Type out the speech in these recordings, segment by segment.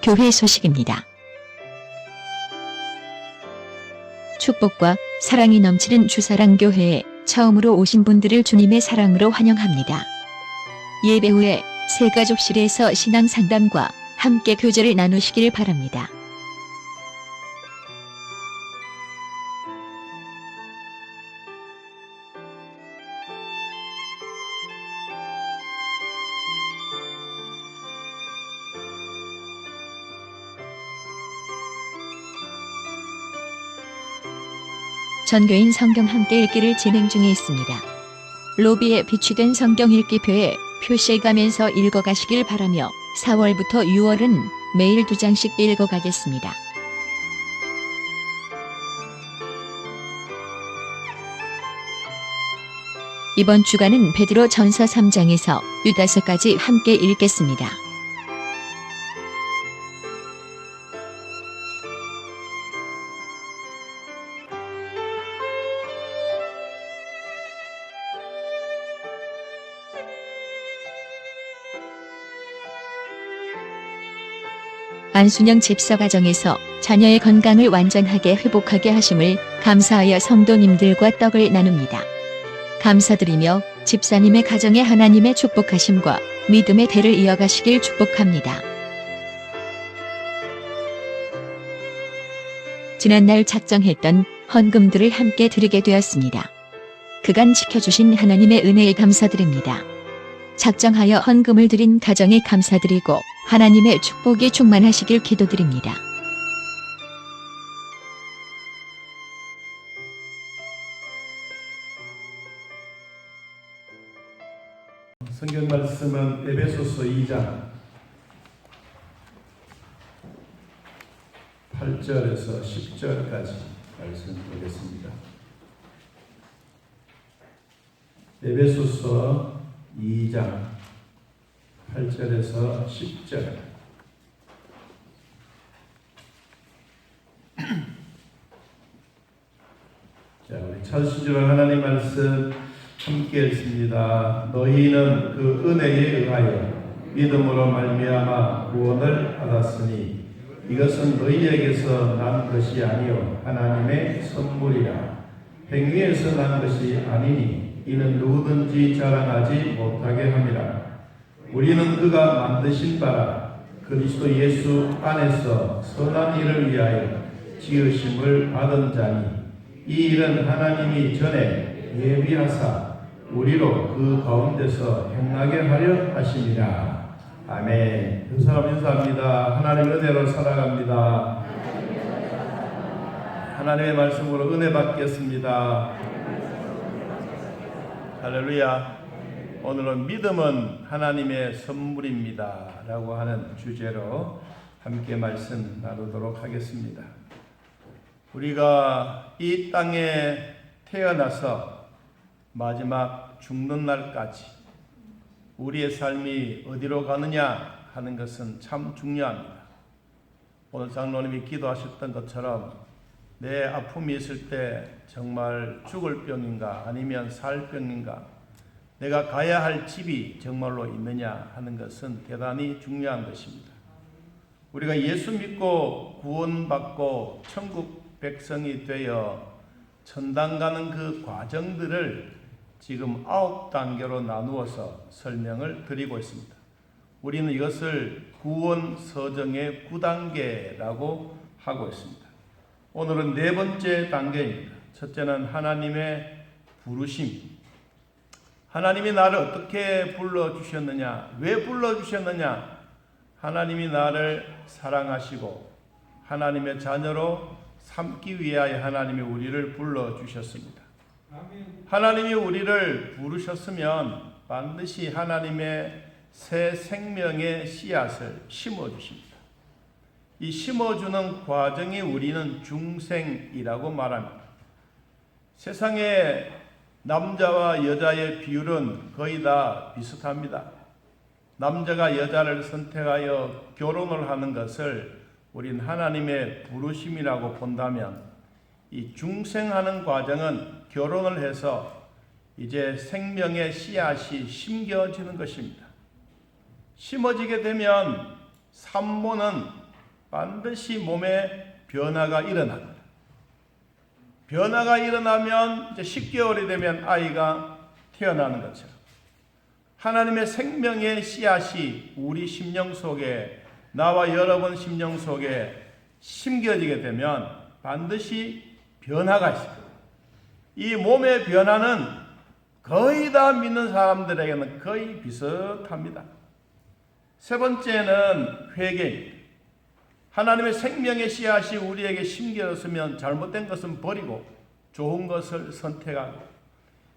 교회 소식입니다. 축복과 사랑이 넘치는 주사랑교회에 처음으로 오신 분들을 주님의 사랑으로 환영합니다. 예배 후에 새가족실에서 신앙상담과 함께 교제를 나누시길 바랍니다. 전교인 성경 함께 읽기를 진행 중에 있습니다. 로비에 비치된 성경 읽기표에 표시해가면서 읽어가시길 바라며 4월부터 6월은 매일 2장씩 읽어가겠습니다. 이번 주간은 베드로 전서 3장에서 유다서까지 함께 읽겠습니다. 안순영 집사 가정에서 자녀의 건강을 완전하게 회복하게 하심을 감사하여 성도님들과 떡을 나눕니다. 감사드리며 집사님의 가정에 하나님의 축복하심과 믿음의 대를 이어가시길 축복합니다. 지난날 작정했던 헌금들을 함께 드리게 되었습니다. 그간 지켜주신 하나님의 은혜에 감사드립니다. 작정하여 헌금을 드린 가정에 감사드리고 하나님의 축복이 충만하시길 기도드립니다. 성경 말씀은 에베소서 2장 8절에서 10절까지 말씀 보겠습니다. 에베소서 2장 8절에서 10절. 자, 우리 찾으시기로 하나님 말씀 함께 읽습니다. 너희는 그 은혜에 의하여 믿음으로 말미암아 구원을 받았으니 이것은 너희에게서 난 것이 아니요 하나님의 선물이라. 행위에서 난 것이 아니니 이는 누구든지 자랑하지 못하게 함이라. 우리는 그가 만드신 바라 그리스도 예수 안에서 선한 일을 위하여 지으심을 받은 자니 이 일은 하나님이 전에 예비하사 우리로 그 가운데서 행하게 하려 하심이라. 아멘. 두 사람 인사합니다. 하나님의 은혜로 살아갑니다. 하나님의 말씀으로 은혜 받겠습니다. 할렐루야. 오늘은 믿음은 하나님의 선물입니다 라고 하는 주제로 함께 말씀 나누도록 하겠습니다. 우리가 이 땅에 태어나서 마지막 죽는 날까지 우리의 삶이 어디로 가느냐 하는 것은 참 중요합니다. 오늘 장로님이 기도하셨던 것처럼 내 아픔이 있을 때 정말 죽을 병인가 아니면 살 병인가, 내가 가야 할 집이 정말로 있느냐 하는 것은 대단히 중요한 것입니다. 우리가 예수 믿고 구원받고 천국 백성이 되어 천당 가는 그 과정들을 지금 9단계로 나누어서 설명을 드리고 있습니다. 우리는 이것을 구원 서정의 9단계라고 하고 있습니다. 오늘은 4번째 단계입니다. 첫째는 하나님의 부르심. 하나님이 나를 어떻게 불러주셨느냐, 왜 불러주셨느냐. 하나님이 나를 사랑하시고 하나님의 자녀로 삼기 위하여 하나님이 우리를 불러주셨습니다. 하나님이 우리를 부르셨으면 반드시 하나님의 새 생명의 씨앗을 심어주십니다. 이 심어주는 과정이 우리는 중생이라고 말합니다. 세상에 남자와 여자의 비율은 거의 다 비슷합니다. 남자가 여자를 선택하여 결혼을 하는 것을 우린 하나님의 부르심이라고 본다면, 이 중생하는 과정은 결혼을 해서 이제 생명의 씨앗이 심겨지는 것입니다. 심어지게 되면 산모는 반드시 몸에 변화가 일어납니다. 변화가 일어나면 이제 10개월이 되면 아이가 태어나는 것처럼 하나님의 생명의 씨앗이 우리 심령 속에, 나와 여러분 심령 속에 심겨지게 되면 반드시 변화가 있습니다. 이 몸의 변화는 거의 다 믿는 사람들에게는 거의 비슷합니다. 세 번째는 회개입니다. 하나님의 생명의 씨앗이 우리에게 심겨졌으면 잘못된 것은 버리고 좋은 것을 선택하고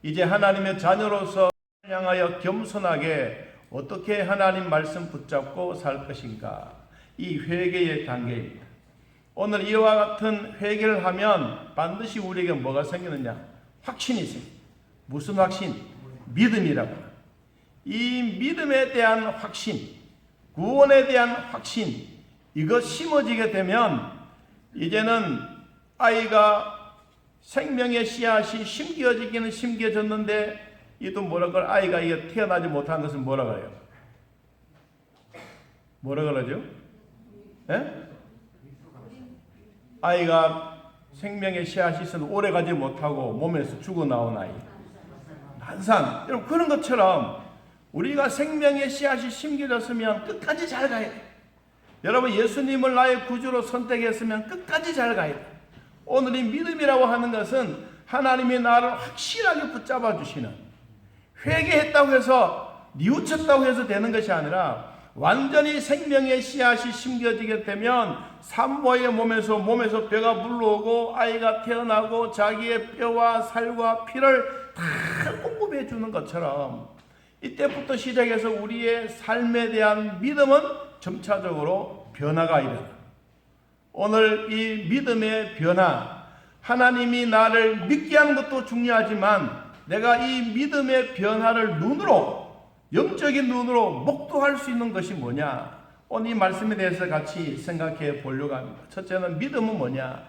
이제 하나님의 자녀로서 향하여 겸손하게 어떻게 하나님 말씀 붙잡고 살 것인가, 이 회개의 단계입니다. 오늘 이와 같은 회개를 하면 반드시 우리에게 뭐가 생기느냐? 확신이 생깁니다. 무슨 확신? 믿음이라고. 이 믿음에 대한 확신, 구원에 대한 확신, 이거 심어지게 되면 이제는 아이가 생명의 씨앗이 심겨지기는 심겨졌는데 이도 뭐라 그래? 아이가 이게 태어나지 못한 것은 뭐라 그래요? 뭐라 그러죠? 예? 아이가 생명의 씨앗이 있어도 오래 가지 못하고 몸에서 죽어 나온 아이. 난산. 여러분 그런 것처럼 우리가 생명의 씨앗이 심겨졌으면 끝까지 잘 가야 돼. 여러분 예수님을 나의 구주로 선택했으면 끝까지 잘 가야 돼. 오늘 이 믿음이라고 하는 것은 하나님이 나를 확실하게 붙잡아 주시는, 회개했다고 해서 뉘우쳤다고 해서 되는 것이 아니라 완전히 생명의 씨앗이 심겨지게 되면 산모의 몸에서 뼈가 물러오고 아이가 태어나고 자기의 뼈와 살과 피를 다 공급해 주는 것처럼 이때부터 시작해서 우리의 삶에 대한 믿음은 점차적으로 변화가 일어나. 오늘 이 믿음의 변화, 하나님이 나를 믿게 하는 것도 중요하지만 내가 이 믿음의 변화를 눈으로, 영적인 눈으로 목도할 수 있는 것이 뭐냐? 오늘 이 말씀에 대해서 같이 생각해 보려고 합니다. 첫째는 믿음은 뭐냐?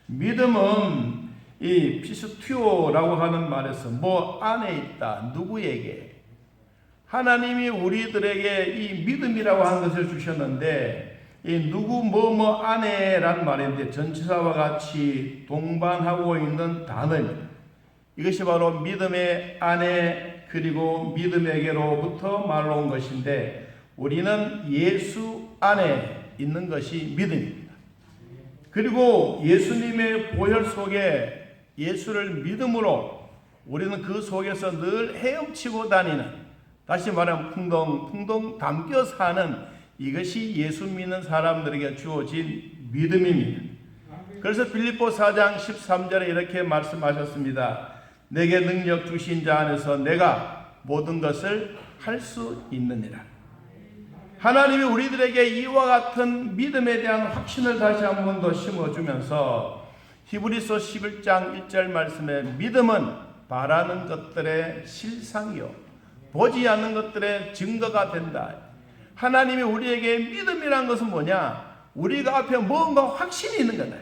믿음은 이 피스튜오라고 하는 말에서 뭐 안에 있다, 누구에게? 하나님이 우리들에게 이 믿음이라고 하는 것을 주셨는데 이 누구 뭐뭐 안에라는 말인데 전치사와 같이 동반하고 있는 단어입니다. 이것이 바로 믿음의 안에 그리고 믿음에게로부터 말로 온 것인데 우리는 예수 안에 있는 것이 믿음입니다. 그리고 예수님의 보혈 속에 예수를 믿음으로 우리는 그 속에서 늘 헤엄치고 다니는, 다시 말하면 풍덩풍덩 담겨 사는 이것이 예수 믿는 사람들에게 주어진 믿음입니다. 그래서 빌립보 4장 13절에 이렇게 말씀하셨습니다. 내게 능력 주신 자 안에서 내가 모든 것을 할 수 있느니라. 하나님이 우리들에게 이와 같은 믿음에 대한 확신을 다시 한 번 더 심어주면서 히브리서 11장 1절 말씀에 믿음은 바라는 것들의 실상이요 보지 않는 것들의 증거가 된다. 하나님이 우리에게 믿음이란 것은 뭐냐? 우리가 앞에 뭔가 확신이 있는 거다.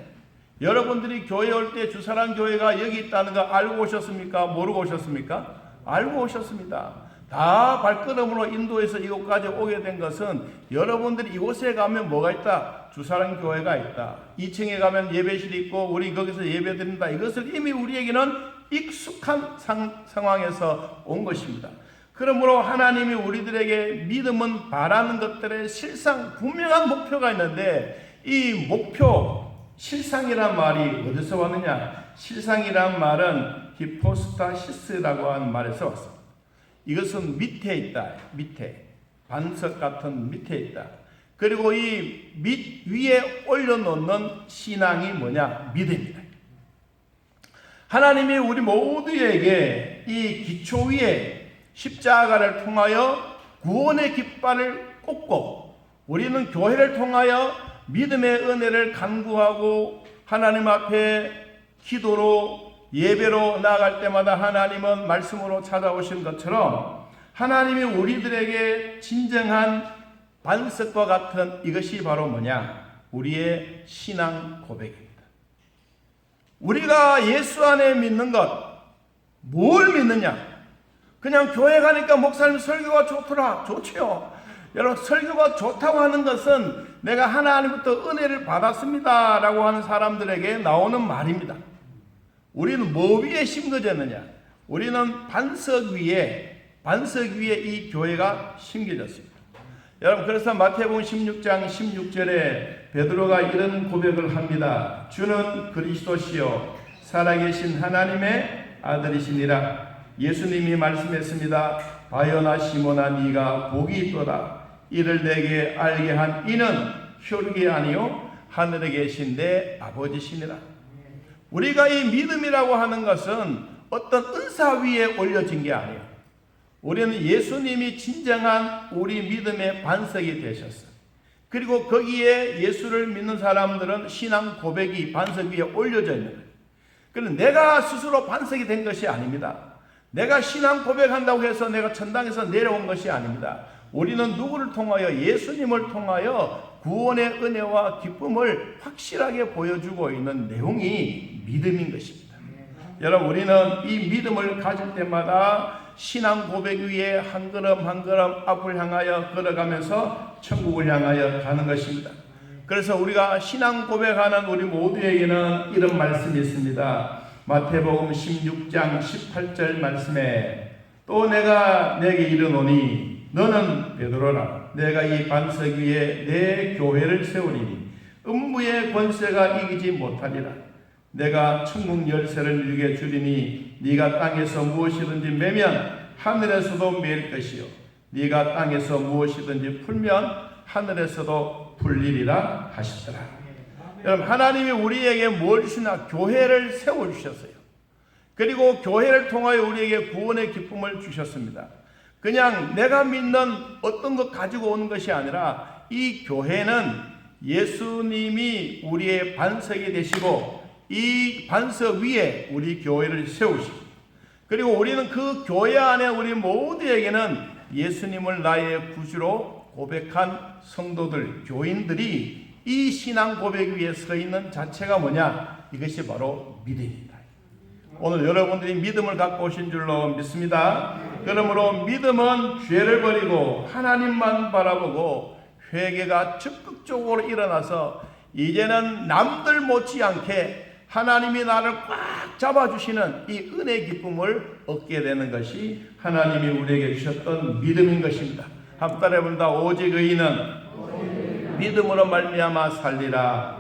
여러분들이 교회 올 때 주사랑 교회가 여기 있다는 거 알고 오셨습니까? 모르고 오셨습니까? 알고 오셨습니다. 다 발걸음으로 인도해서 이곳까지 오게 된 것은 여러분들이 이곳에 가면 뭐가 있다? 주사랑 교회가 있다. 2층에 가면 예배실이 있고 우리 거기서 예배 드린다. 이것을 이미 우리에게는 익숙한 상황에서 온 것입니다. 그러므로 하나님이 우리들에게 믿음은 바라는 것들의 실상 분명한 목표가 있는데 이 목표, 실상이란 말이 어디서 왔느냐? 실상이란 말은 히포스타시스라고 하는 말에서 왔습니다. 이것은 밑에 있다. 밑에. 반석 같은 밑에 있다. 그리고 이 밑 위에 올려놓는 신앙이 뭐냐? 믿음이다. 하나님이 우리 모두에게 이 기초 위에 십자가를 통하여 구원의 깃발을 꽂고 우리는 교회를 통하여 믿음의 은혜를 간구하고 하나님 앞에 기도로 예배로 나아갈 때마다 하나님은 말씀으로 찾아오신 것처럼 하나님이 우리들에게 진정한 반석과 같은 이것이 바로 뭐냐? 우리의 신앙 고백입니다. 우리가 예수 안에 믿는 것, 뭘 믿느냐? 그냥 교회 가니까 목사님 설교가 좋더라. 좋지요. 여러분, 설교가 좋다고 하는 것은 내가 하나님부터 은혜를 받았습니다 라고 하는 사람들에게 나오는 말입니다. 우리는 뭐 위에 심겨졌느냐? 우리는 반석 위에 이 교회가 심겨졌습니다. 여러분, 그래서 마태복음 16장 16절에 베드로가 이런 고백을 합니다. 주는 그리스도시요 살아계신 하나님의 아들이시니라. 예수님이 말씀했습니다. 바요나 시모나 네가 복이 있도다. 이를 내게 알게 한 이는 혈육이 아니요 하늘에 계신 내 아버지시니라. 우리가 이 믿음이라고 하는 것은 어떤 은사 위에 올려진 게 아니에요. 우리는 예수님이 진정한 우리 믿음의 반석이 되셨어요. 그리고 거기에 예수를 믿는 사람들은 신앙 고백이 반석 위에 올려져 있는 거예요. 그런데 내가 스스로 반석이 된 것이 아닙니다. 내가 신앙 고백한다고 해서 내가 천당에서 내려온 것이 아닙니다. 우리는 누구를 통하여? 예수님을 통하여 구원의 은혜와 기쁨을 확실하게 보여주고 있는 내용이 믿음인 것입니다. 여러분, 우리는 이 믿음을 가질 때마다 신앙 고백 위에 한 걸음 한 걸음 앞을 향하여 걸어가면서 천국을 향하여 가는 것입니다. 그래서 우리가 신앙 고백하는 우리 모두에게는 이런 말씀이 있습니다. 마태복음 16장 18절 말씀에 또 내가 내게 이르노니 너는 베드로라. 내가 이 반석 위에 내 교회를 세우리니 음부의 권세가 이기지 못하리라. 내가 천국 열쇠를 네게 주리니 네가 땅에서 무엇이든지 매면 하늘에서도 매일 것이요 네가 땅에서 무엇이든지 풀면 하늘에서도 풀리리라 하시더라. 여러분, 하나님이 우리에게 뭘 주시나? 교회를 세워주셨어요. 그리고 교회를 통하여 우리에게 구원의 기쁨을 주셨습니다. 그냥 내가 믿는 어떤 것 가지고 오는 것이 아니라 이 교회는 예수님이 우리의 반석이 되시고 이 반석 위에 우리 교회를 세우시고, 그리고 우리는 그 교회 안에 우리 모두에게는 예수님을 나의 구주로 고백한 성도들, 교인들이 이 신앙 고백 위에 서 있는 자체가 뭐냐? 이것이 바로 믿음입니다. 오늘 여러분들이 믿음을 갖고 오신 줄로 믿습니다. 그러므로 믿음은 죄를 버리고 하나님만 바라보고 회개가 적극적으로 일어나서 이제는 남들 못지않게 하나님이 나를 꽉 잡아주시는 이 은혜 기쁨을 얻게 되는 것이 하나님이 우리에게 주셨던 믿음인 것입니다. 한번 따라해봅니다. 오직 의인은 믿음으로 말미암아 살리라.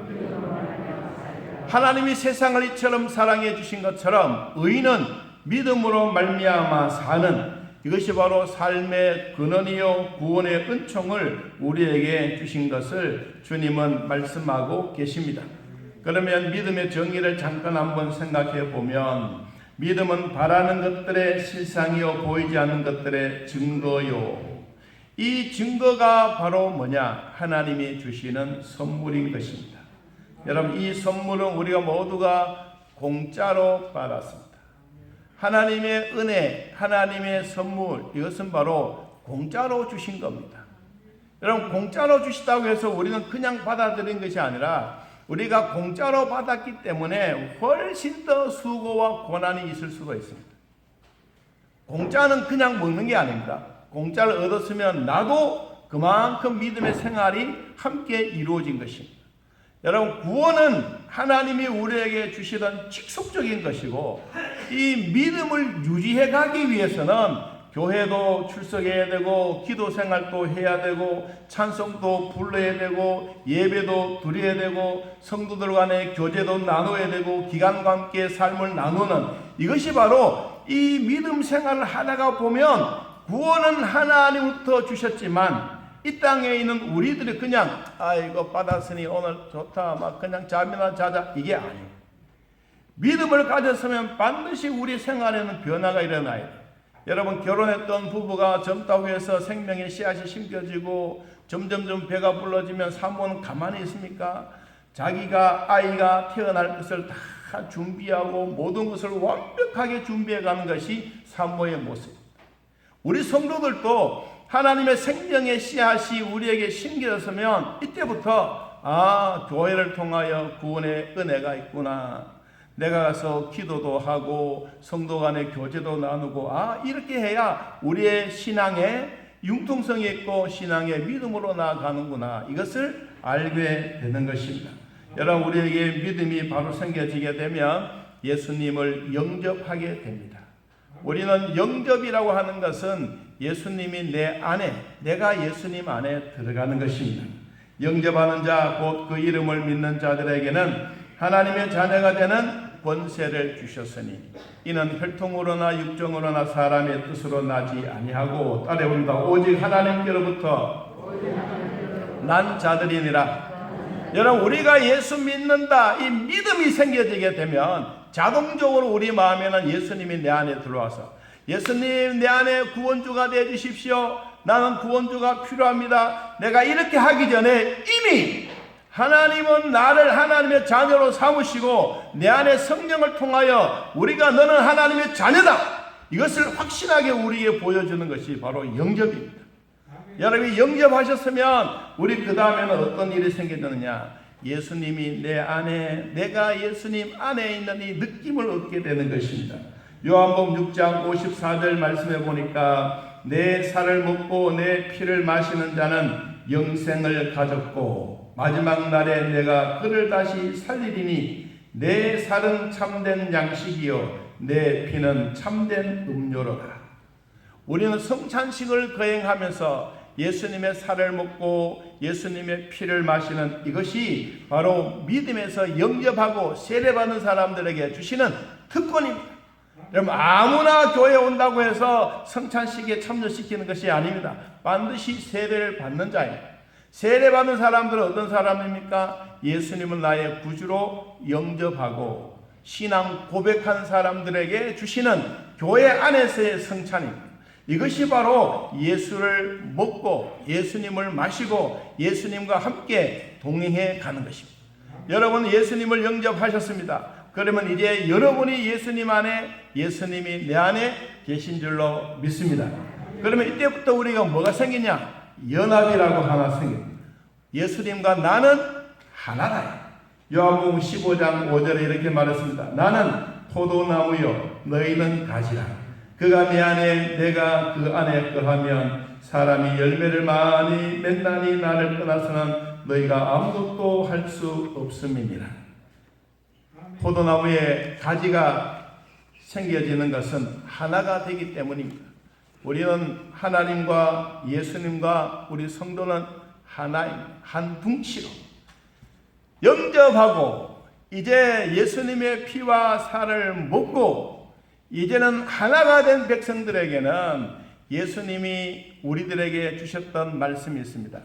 하나님이 세상을 이처럼 사랑해 주신 것처럼 의인은 믿음으로 말미암아 사는, 이것이 바로 삶의 근원이요 구원의 은총을 우리에게 주신 것을 주님은 말씀하고 계십니다. 그러면 믿음의 정의를 잠깐 한번 생각해 보면, 믿음은 바라는 것들의 실상이요 보이지 않는 것들의 증거요. 이 증거가 바로 뭐냐? 하나님이 주시는 선물인 것입니다. 여러분, 이 선물은 우리가 모두가 공짜로 받았습니다. 하나님의 은혜, 하나님의 선물, 이것은 바로 공짜로 주신 겁니다. 여러분, 공짜로 주시다고 해서 우리는 그냥 받아들인 것이 아니라 우리가 공짜로 받았기 때문에 훨씬 더 수고와 고난이 있을 수도 있습니다. 공짜는 그냥 먹는 게 아닙니다. 공짜를 얻었으면 나도 그만큼 믿음의 생활이 함께 이루어진 것입니다. 여러분, 구원은 하나님이 우리에게 주시던 직속적인 것이고, 이 믿음을 유지해 가기 위해서는 교회도 출석해야 되고, 기도 생활도 해야 되고, 찬송도 불러야 되고, 예배도 드려야 되고, 성도들 간의 교제도 나눠야 되고, 기관과 함께 삶을 나누는, 이것이 바로 이 믿음 생활을 하다가 보면 구원은 하나님부터 주셨지만 이 땅에 있는 우리들이 그냥 이거 받았으니 오늘 좋다 막 그냥 잠이나 자자, 이게 아니에요. 믿음을 가졌으면 반드시 우리 생활에는 변화가 일어나야 돼요. 여러분, 결혼했던 부부가 젊다고 해서 생명의 씨앗이 심겨지고 점점점 배가 불러지면 산모는 가만히 있습니까? 자기가 아이가 태어날 것을 다 준비하고 모든 것을 완벽하게 준비해가는 것이 산모의 모습입니다. 우리 성도들도 하나님의 생명의 씨앗이 우리에게 심겨졌으면 이때부터 교회를 통하여 구원의 은혜가 있구나, 내가 가서 기도도 하고 성도 간의 교제도 나누고 이렇게 해야 우리의 신앙에 융통성이 있고 신앙의 믿음으로 나아가는구나. 이것을 알게 되는 것입니다. 여러분, 우리에게 믿음이 바로 생겨지게 되면 예수님을 영접하게 됩니다. 우리는 영접이라고 하는 것은 예수님이 내 안에, 내가 예수님 안에 들어가는 것입니다. 영접하는 자, 곧 그 이름을 믿는 자들에게는 하나님의 자녀가 되는 권세를 주셨으니 이는 혈통으로나 육정으로나 사람의 뜻으로 나지 아니하고, 따라해봅니다. 오직 하나님께로부터 난 자들이니라. 여러분, 우리가 예수 믿는다, 이 믿음이 생겨지게 되면 자동적으로 우리 마음에는 예수님이 내 안에 들어와서, 예수님 내 안에 구원주가 되어 주십시오. 나는 구원주가 필요합니다. 내가 이렇게 하기 전에 이미 하나님은 나를 하나님의 자녀로 삼으시고 내 안에 성령을 통하여 우리가 너는 하나님의 자녀다, 이것을 확신하게 우리에게 보여주는 것이 바로 영접입니다. 여러분이 영접하셨으면 우리 그 다음에는 어떤 일이 생겨나느냐, 예수님이 내 안에, 내가 예수님 안에 있는 이 느낌을 얻게 되는 것입니다. 요한복음 6장 54절 말씀해 보니까 내 살을 먹고 내 피를 마시는 자는 영생을 가졌고 마지막 날에 내가 그를 다시 살리리니 내 살은 참된 양식이요 내 피는 참된 음료로다. 우리는 성찬식을 거행하면서 예수님의 살을 먹고 예수님의 피를 마시는 이것이 바로 믿음에서 영접하고 세례받는 사람들에게 주시는 특권입니다. 여러분, 아무나 교회에 온다고 해서 성찬식에 참여시키는 것이 아닙니다. 반드시 세례를 받는 자입니다. 세례받는 사람들은 어떤 사람입니까? 예수님은 나의 구주로 영접하고 신앙 고백한 사람들에게 주시는 교회 안에서의 성찬입니다. 이것이 바로 예수를 먹고 예수님을 마시고 예수님과 함께 동행해 가는 것입니다. 여러분, 예수님을 영접하셨습니다. 그러면 이제 여러분이 예수님 안에, 예수님이 내 안에 계신 줄로 믿습니다. 그러면 이때부터 우리가 뭐가 생기냐? 연합이라고 하나 생깁니다. 예수님과 나는 하나다. 요한복음 15장 5절에 이렇게 말했습니다. 나는 포도나무요 너희는 가지라. 그가 내 안에 내가 그 안에 거하면 사람이 열매를 많이 맺나니 나를 떠나서는 너희가 아무것도 할 수 없음이니라. 포도나무에 가지가 생겨지는 것은 하나가 되기 때문입니다. 우리는 하나님과 예수님과 우리 성도는 하나인 한 뭉치로 영접하고 이제 예수님의 피와 살을 먹고 이제는 하나가 된 백성들에게는 예수님이 우리들에게 주셨던 말씀이 있습니다.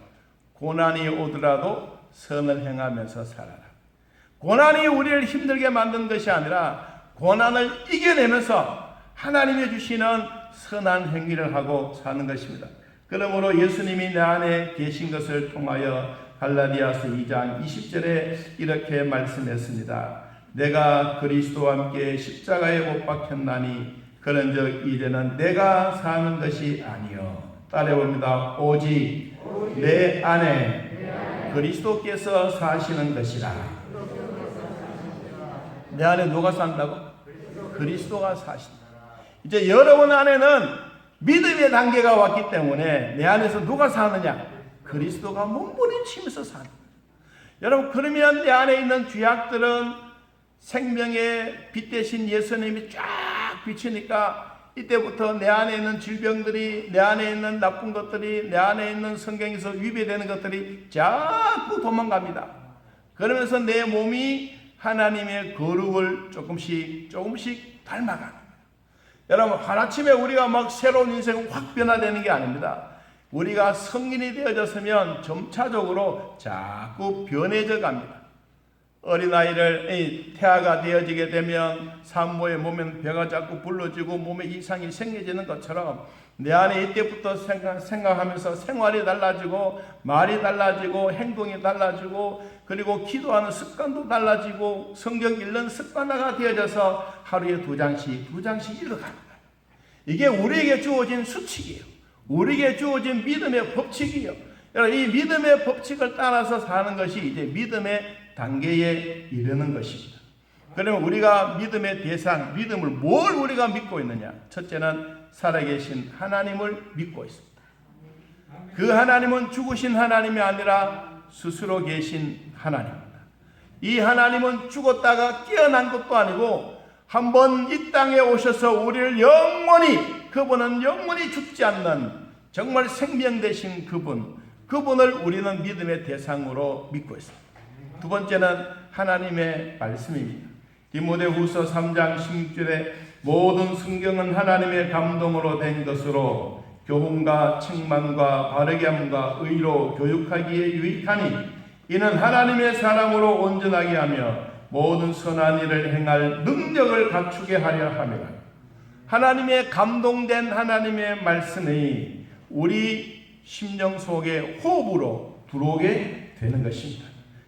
고난이 오더라도 선을 행하면서 살아라. 고난이 우리를 힘들게 만든 것이 아니라 고난을 이겨내면서 하나님이 주시는 선한 행위를 하고 사는 것입니다. 그러므로 예수님이 내 안에 계신 것을 통하여 갈라디아서 2장 20절에 이렇게 말씀했습니다. 내가 그리스도와 함께 십자가에 못 박혔나니 그런즉 이제는 내가 사는 것이 아니요. 따라해봅니다. 오직 내 안에 그리스도께서 사시는 것이라. 내 안에 누가 산다고? 그리스도가 사신다. 이제 여러분 안에는 믿음의 단계가 왔기 때문에 내 안에서 누가 사느냐? 그리스도가 몸부림치면서 사는 거예요. 여러분, 그러면 내 안에 있는 죄악들은 생명의 빛 대신 예수님이 쫙 비치니까 이때부터 내 안에 있는 질병들이, 내 안에 있는 나쁜 것들이, 내 안에 있는 성경에서 위배되는 것들이 자꾸 도망갑니다. 그러면서 내 몸이 하나님의 거룩을 조금씩 닮아가는 거예요. 여러분, 하나쯤에 우리가 막 새로운 인생을 확 변화되는 게 아닙니다. 우리가 성인이 되어졌으면 점차적으로 자꾸 변해져 갑니다. 어린아이를 태아가 되어지게 되면 산모의 몸에는 배가 자꾸 불러지고 몸에 이상이 생겨지는 것처럼 내 안에 이때부터 생각하면서 생활이 달라지고 말이 달라지고 행동이 달라지고 그리고 기도하는 습관도 달라지고 성경 읽는 습관화가 되어져서 하루에 2장씩 읽어갑니다. 이게 우리에게 주어진 수칙이에요. 우리에게 주어진 믿음의 법칙이에요. 여러분, 이 믿음의 법칙을 따라서 사는 것이 이제 믿음의 단계에 이르는 것입니다. 그러면 우리가 믿음의 대상, 믿음을 뭘 우리가 믿고 있느냐? 첫째는 살아계신 하나님을 믿고 있습니다. 그 하나님은 죽으신 하나님이 아니라 스스로 계신 하나님입니다. 이 하나님은 죽었다가 깨어난 것도 아니고 한번 이 땅에 오셔서 우리를 영원히, 그분은 영원히 죽지 않는 정말 생명 되신 그분을 우리는 믿음의 대상으로 믿고 있습니다. 두 번째는 하나님의 말씀입니다. 디모데후서 3장 16절에 모든 성경은 하나님의 감동으로 된 것으로 교훈과 책망과 바르게 함과 의로 교육하기에 유익하니 이는 하나님의 사람으로 온전하게 하며 모든 선한 일을 행할 능력을 갖추게 하려 함이라. 하나님의 감동된 하나님의 말씀이 우리 심령 속에 호흡으로 들어오게 되는 것입니다.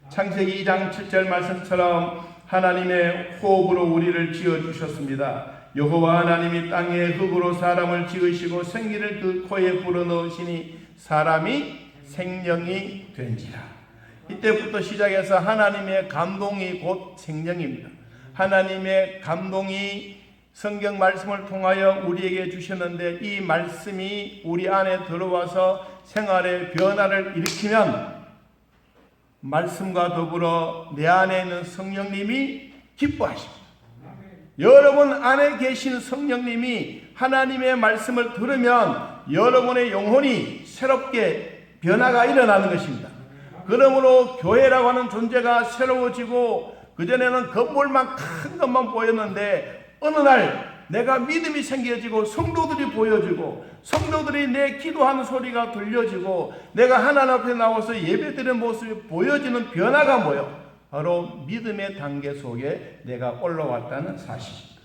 창세기 2장 7절 말씀처럼 하나님의 호흡으로 우리를 지어주셨습니다. 여호와 하나님이 땅에 흙으로 사람을 지으시고 생기를 그 코에 불어넣으시니 사람이 생명이 된지라. 이때부터 시작해서 하나님의 감동이 곧 생명입니다. 하나님의 감동이 성경 말씀을 통하여 우리에게 주셨는데 이 말씀이 우리 안에 들어와서 생활의 변화를 일으키면 말씀과 더불어 내 안에 있는 성령님이 기뻐하십니다. 여러분 안에 계신 성령님이 하나님의 말씀을 들으면 여러분의 영혼이 새롭게 변화가 일어나는 것입니다. 그러므로 교회라고 하는 존재가 새로워지고 그전에는 건물만 큰 것만 보였는데 어느 날 내가 믿음이 생겨지고 성도들이 보여지고 성도들이 내 기도하는 소리가 들려지고 내가 하나님 앞에 나와서 예배드리는 모습이 보여지는 변화가 뭐예요? 바로 믿음의 단계 속에 내가 올라왔다는 사실입니다.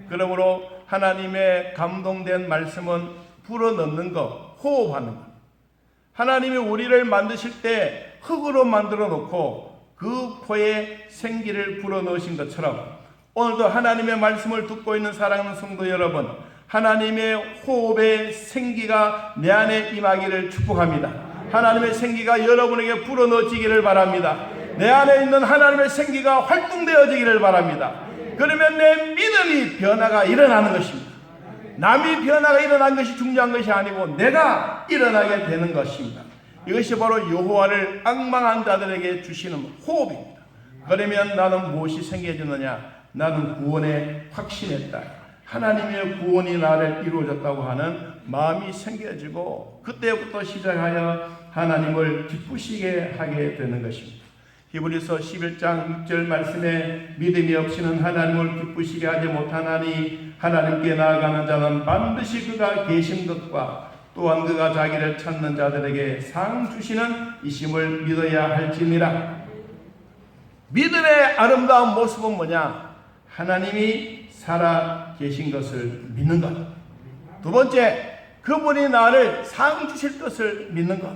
그러므로 하나님의 감동된 말씀은 불어넣는 것, 호흡하는 것. 하나님이 우리를 만드실 때 흙으로 만들어 놓고 그 코에 생기를 불어넣으신 것처럼 오늘도 하나님의 말씀을 듣고 있는 사랑하는 성도 여러분, 하나님의 호흡의 생기가 내 안에 임하기를 축복합니다. 하나님의 생기가 여러분에게 불어넣어지기를 바랍니다. 내 안에 있는 하나님의 생기가 활동되어지기를 바랍니다. 그러면 내 믿음이 변화가 일어나는 것입니다. 남이 변화가 일어난 것이 중요한 것이 아니고 내가 일어나게 되는 것입니다. 이것이 바로 여호와를 앙망한 자들에게 주시는 호흡입니다. 그러면 나는 무엇이 생겨지느냐? 나는 구원에 확신했다. 하나님의 구원이 나를 이루어졌다고 하는 마음이 생겨지고 그때부터 시작하여 하나님을 기쁘시게 하게 되는 것입니다. 히브리서 11장 6절 말씀에 믿음이 없이는 하나님을 기쁘시게 하지 못하나니 하나님께 나아가는 자는 반드시 그가 계신 것과 또한 그가 자기를 찾는 자들에게 상 주시는 이심을 믿어야 할지니라. 믿음의 아름다운 모습은 뭐냐? 하나님이 살아 계신 것을 믿는 것. 두 번째, 그분이 나를 상 주실 것을 믿는 것.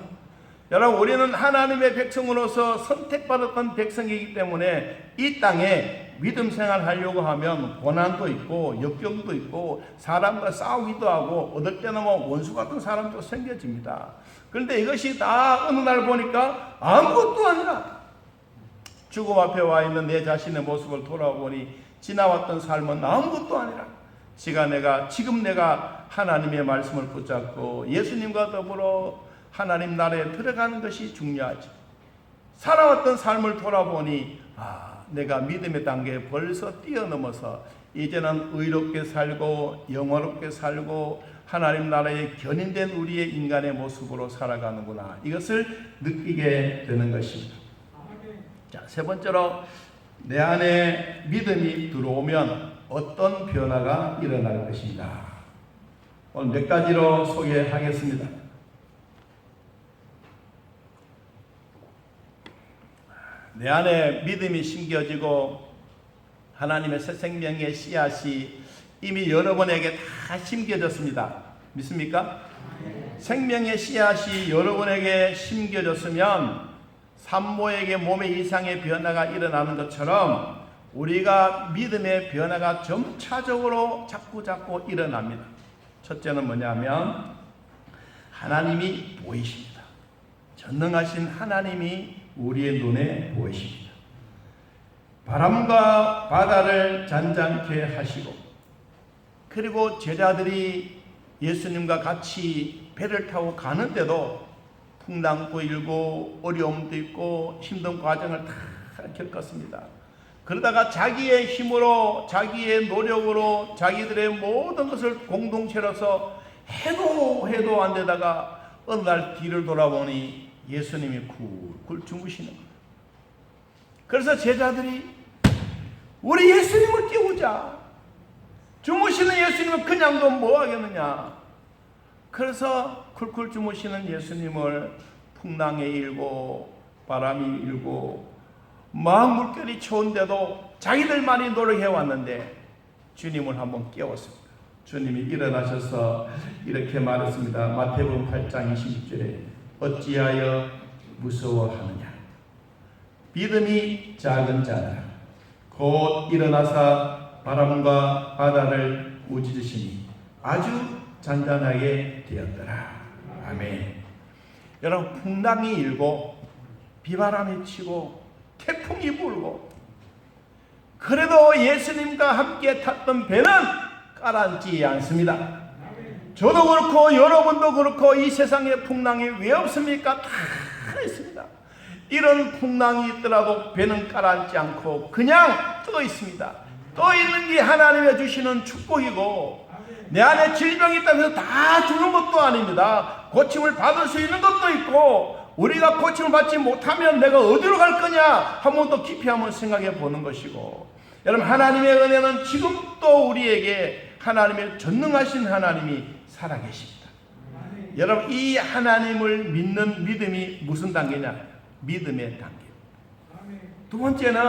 여러분, 우리는 하나님의 백성으로서 선택받았던 백성이기 때문에 이 땅에 믿음 생활하려고 하면 고난도 있고 역경도 있고 사람과 싸우기도 하고 어떨 때는 원수 같은 사람도 생겨집니다. 그런데 이것이 다 어느 날 보니까 아무것도 아니라 죽음 앞에 와 있는 내 자신의 모습을 돌아보니 지나왔던 삶은 아무것도 아니라 지금 내가 하나님의 말씀을 붙잡고 예수님과 더불어 하나님 나라에 들어가는 것이 중요하지. 살아왔던 삶을 돌아보니 내가 믿음의 단계에 벌써 뛰어넘어서 이제는 의롭게 살고 영원롭게 살고 하나님 나라에 견인된 우리의 인간의 모습으로 살아가는구나. 이것을 느끼게 되는 것입니다. 자, 세 번째로 내 안에 믿음이 들어오면 어떤 변화가 일어날 것인가. 오늘 몇 가지로 소개하겠습니다. 내 안에 믿음이 심겨지고 하나님의 새 생명의 씨앗이 이미 여러분에게 다 심겨졌습니다. 믿습니까? 생명의 씨앗이 여러분에게 심겨졌으면 산모에게 몸의 이상의 변화가 일어나는 것처럼 우리가 믿음의 변화가 점차적으로 자꾸 일어납니다. 첫째는 뭐냐면 하나님이 보이십니다. 전능하신 하나님이 우리의 눈에 보이십니다. 바람과 바다를 잔잔케 하시고 그리고 제자들이 예수님과 같이 배를 타고 가는데도 풍랑도 일고 어려움도 있고 힘든 과정을 다 겪었습니다. 그러다가 자기의 힘으로 자기의 노력으로 자기들의 모든 것을 공동체로서 해도 안 되다가 어느 날 뒤를 돌아보니 예수님이 굴굴 주무시는 거예요. 그래서 제자들이 우리 예수님을 깨우자. 주무시는 예수님은 그냥 너 뭐 하겠느냐. 그래서 쿨쿨 주무시는 예수님을 풍랑에 일고 바람이 일고 막 물결이 쳐온데도 자기들만이 노력해왔는데 주님을 한번 깨웠습니다. 주님이 일어나셔서 이렇게 말했습니다. 마태복음 8장 20절에 어찌하여 무서워하느냐. 믿음이 작은 자라. 곧 일어나사 바람과 바다를 꾸짖으시니 아주 잔잔하게 되었더라. 아멘. 여러분, 풍랑이 일고 비바람이 치고 태풍이 불고 그래도 예수님과 함께 탔던 배는 가라앉지 않습니다. 저도 그렇고 여러분도 그렇고 이 세상에 풍랑이 왜 없습니까? 다 있습니다. 이런 풍랑이 있더라도 배는 가라앉지 않고 그냥 떠 있습니다. 떠 있는 게 하나님이 주시는 축복이고 내 안에 질병이 있다고 해서 다 죽는 것도 아닙니다. 고침을 받을 수 있는 것도 있고 우리가 고침을 받지 못하면 내가 어디로 갈 거냐 한 번 더 깊이 한번 생각해 보는 것이고, 여러분, 하나님의 은혜는 지금도 우리에게 하나님의 전능하신 하나님이 살아계십니다. 여러분, 이 하나님을 믿는 믿음이 무슨 단계냐? 믿음의 단계. 두 번째는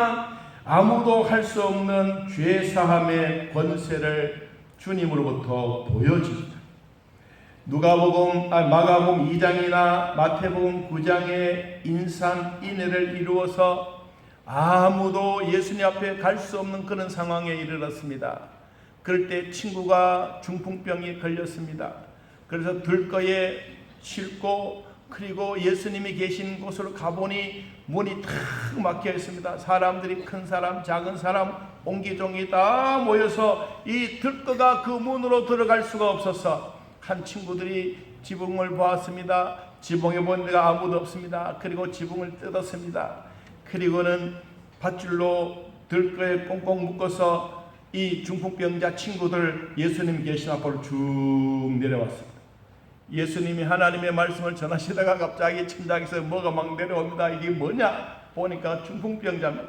아무도 할 수 없는 죄 사함의 권세를 주님으로부터 보여줍니다. 마가복음 2장이나 마태복음 9장의 인산인해를 이루어서 아무도 예수님 앞에 갈 수 없는 그런 상황에 이르렀습니다. 그럴 때 친구가 중풍병이 걸렸습니다. 그래서 들거에 싣고 그리고 예수님이 계신 곳으로 가보니 문이 탁 막혀 있습니다. 사람들이 큰 사람 작은 사람 옹기종기 다 모여서 이 들거가 그 문으로 들어갈 수가 없어서 한 친구들이 지붕을 보았습니다. 지붕에 본 데가 아무도 없습니다. 그리고 지붕을 뜯었습니다. 그리고는 밧줄로 들거에 꽁꽁 묶어서 이 중풍병자 친구들 예수님 계신 앞으로 쭉 내려왔습니다. 예수님이 하나님의 말씀을 전하시다가 갑자기 천장에서 뭐가 막 내려옵니다. 이게 뭐냐? 보니까 중풍병자입니다.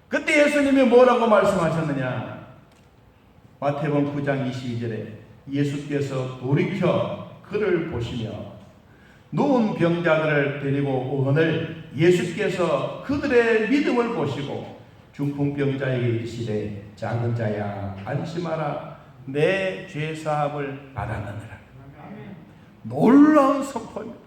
그때 예수님이 뭐라고 말씀하셨느냐? 마태복음 9장 22절에 예수께서 돌이켜 그를 보시며 누운 병자들을 데리고 오거늘 예수께서 그들의 믿음을 보시고 중풍병자에게 이르시되 작은 자야 안심하라 내 죄사함을 받았느니라. 놀라운 선포입니다.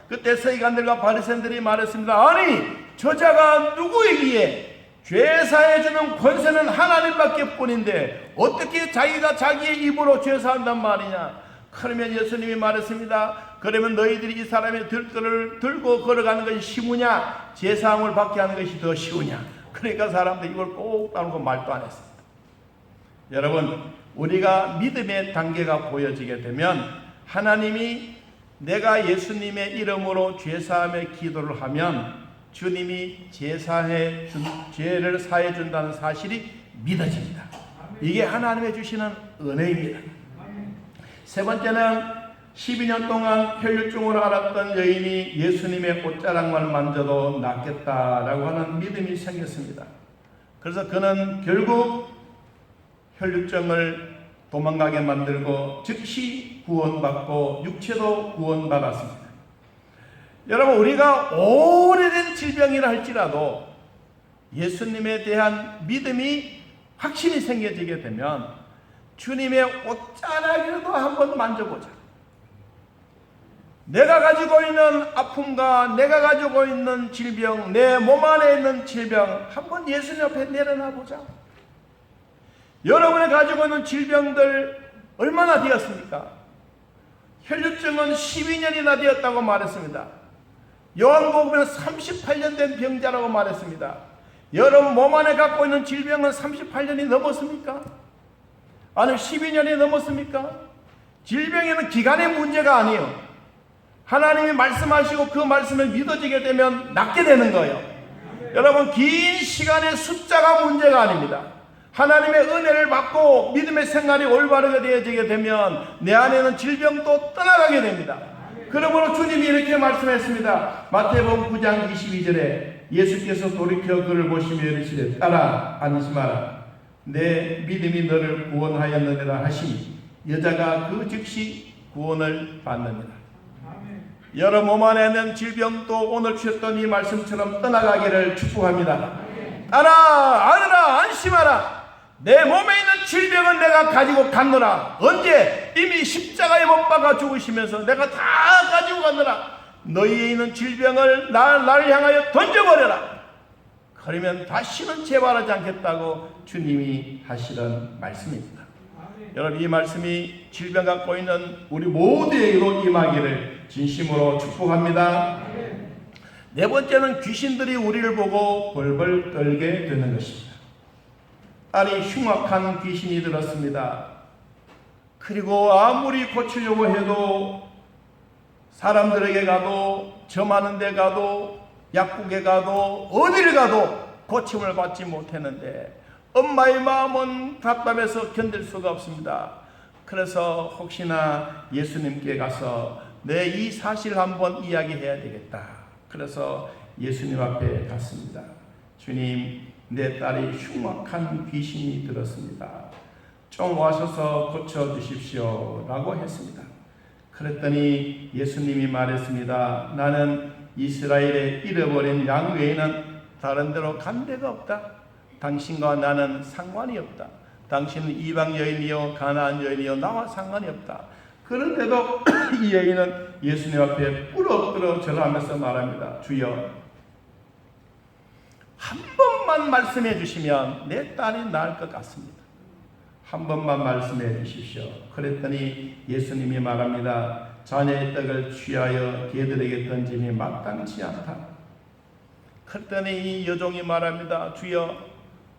그때 서기관들과 바리새인들이 말했습니다. 아니 저 자가 누구이기에 죄사해주는 권세는 하나님밖에 뿐인데 어떻게 자기가 자기의 입으로 죄사한단 말이냐. 그러면 예수님이 말했습니다. 그러면 너희들이 이 사람의 들거를 들고 걸어가는 것이 쉬우냐 죄사함을 받게 하는 것이 더 쉬우냐. 그러니까 사람들이 이걸 꼭 따르고 말도 안 했습니다. 여러분, 우리가 믿음의 단계가 보여지게 되면 하나님이 내가 예수님의 이름으로 죄사함의 기도를 하면 주님이 죄를 사해 준다는 사실이 믿어집니다. 이게 하나님의 주시는 은혜입니다. 세 번째는 12년 동안 혈류증으로 앓았던 여인이 예수님의 옷자락만 만져도 낫겠다라고 하는 믿음이 생겼습니다. 그래서 그는 결국 혈류증을 도망가게 만들고 즉시 구원받고 육체도 구원받았습니다. 여러분, 우리가 오래된 질병이라 할지라도 예수님에 대한 믿음이 확신이 생겨지게 되면 주님의 옷자락이라도 한번 만져보자. 내가 가지고 있는 아픔과 내가 가지고 있는 질병, 내 몸 안에 있는 질병 한번 예수님 앞에 내려놔 보자. 여러분이 가지고 있는 질병들 얼마나 되었습니까? 혈류증은 12년이나 되었다고 말했습니다. 요한복음에는 38년 된 병자라고 말했습니다. 여러분 몸 안에 갖고 있는 질병은 38년이 넘었습니까? 아니면 12년이 넘었습니까? 질병에는 기간의 문제가 아니에요. 하나님이 말씀하시고 그 말씀을 믿어지게 되면 낫게 되는 거예요. 여러분, 긴 시간의 숫자가 문제가 아닙니다. 하나님의 은혜를 받고 믿음의 생활이 올바르게 되어지게 되면 내 안에는 질병도 떠나가게 됩니다. 그러므로 주님이 이렇게 말씀했습니다. 마태복음 9장 22절에 예수께서 돌이켜 그를 보시며 이르시되 따라 안심하라. 내 믿음이 너를 구원하였느니라 하시니 여자가 그 즉시 구원을 받느니라. 여러 몸 안에 있는 질병도 오늘 주셨던 이 말씀처럼 떠나가기를 축복합니다. 따라 안으라 안심하라. 내 몸에 있는 질병은 내가 가지고 갔노라. 언제? 이미 십자가에 못 박아 죽으시면서 내가 다 가지고 갔노라. 너희에 있는 질병을 나를 향하여 던져버려라. 그러면 다시는 재발하지 않겠다고 주님이 하시던 말씀입니다. 여러분, 이 말씀이 질병 갖고 있는 우리 모두에게도 임하기를 진심으로 축복합니다. 네 번째는 귀신들이 우리를 보고 벌벌 떨게 되는 것입니다. 딸이 흉악한 귀신이 들었습니다. 그리고 아무리 고치려고 해도 사람들에게 가도 점하는 데 가도 약국에 가도 어디를 가도 고침을 받지 못했는데 엄마의 마음은 답답해서 견딜 수가 없습니다. 그래서 혹시나 예수님께 가서 내 이 사실을 한번 이야기해야 되겠다. 그래서 예수님 앞에 갔습니다. 주님, 내 딸이 흉악한 귀신이 들었습니다. 좀 와셔서 고쳐주십시오 라고 했습니다. 그랬더니 예수님이 말했습니다. 나는 이스라엘에 잃어버린 양 외에는 다른 데로 간 데가 없다. 당신과 나는 상관이 없다. 당신은 이방 여인이요 가나안 여인이요 나와 상관이 없다. 그런데도 이 여인은 예수님 앞에 꿇어엎드려 절하면서 말합니다. 주여, 한 번만 말씀해 주시면 내 딸이 나을 것 같습니다. 한 번만 말씀해 주십시오. 그랬더니 예수님이 말합니다. 자녀의 떡을 취하여 개들에게 던짐이 마땅치 않다. 그랬더니 이 여종이 말합니다. 주여,